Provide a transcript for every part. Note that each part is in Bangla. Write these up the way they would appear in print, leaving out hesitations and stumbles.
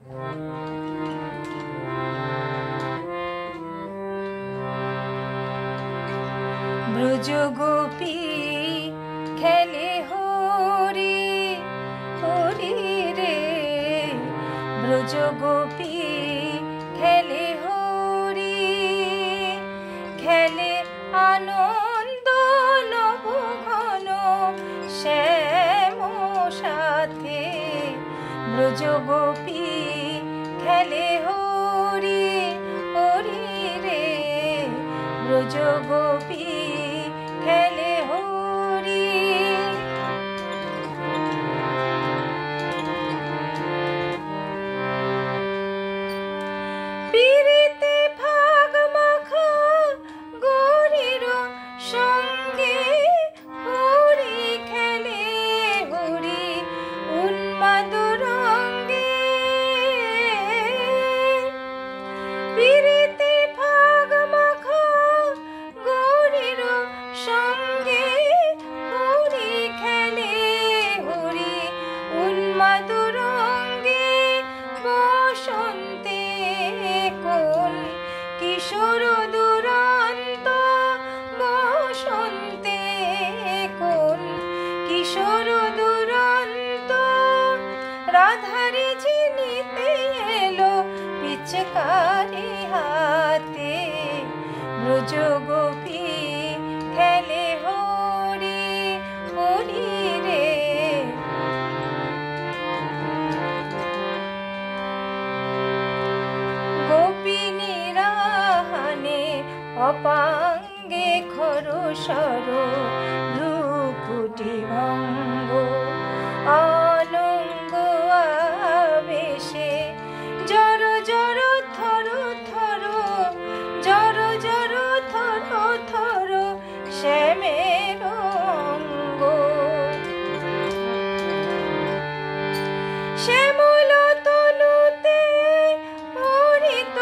ব্রজ গোপী খেলে হরি হরি রে, ব্রজ গোপী খেলে হরি, খেলে আনন্দ নব ঘন শ্যাম সাথে। ব্রজ গোপী খেলে হরি হরি রে, ব্রজ গোপী খেলে হরি। পিরিতে ভাগ মাখা গৌরীর সঙ্গে হরি খেলে হরি উন্মাদ রঙ্গে। পিরিতে ভাগ মাখা গৌরীর সঙ্গে হরি খেলে হরি উন্মাদ রঙ্গে। বসন্তে কোন কিশোর দুরন্ত, বসন্তে কোন কিশোর দুরন্ত, রাধারে চিনিতে এলো পিচকারি হাতে। ব্রজ গোপী খেলে হরি হরি রে। গোপিনীরা হানে অপাঙ্গে খরসর, ভ্রুকুটি ভঙ্গ অনঙ্গ আবেশে। জর জর থর থর, জর জর থর থর শ্যামের অঙ্গ। শ্যামল তনুতে হরিত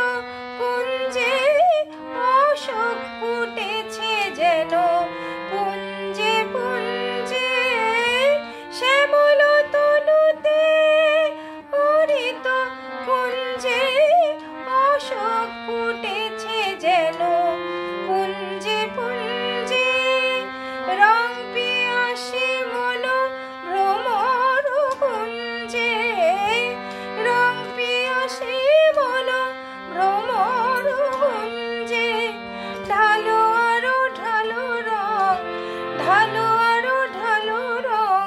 কুঞ্জে, অশোক ফুটেছে যেন পুঞ্জে পুঞ্জে। শ্যামল তনুতে হরিত কুঞ্জে, অশোক ফুটেছে যেন পুঞ্জে পুঞ্জে। রং পিয়াসী মন ভ্রমর কুঞ্জে, রং পিয়াসী মন ভ্রমর কুঞ্জে। ঢালো আরো ঢালো রং, ঢালো আরো ঢালো রং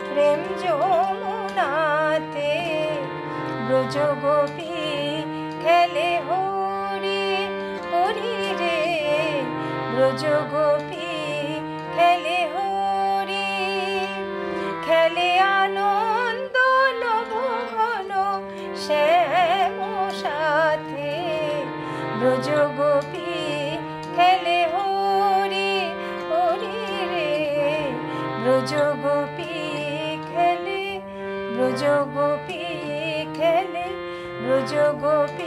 প্রেম যমুনাতে। ব্রজ গোপী খেলে হরি হরি রে, ব্রজ গোপী খেলে হরি, খেলে আনন্দ নব ঘন শ্যাম সাথে। ব্রজ গোপী খেলে হরি হরি রে, ব্রজ গোপী খেলে, ব্রজ গোপী খেলে, ব্রজ গোপী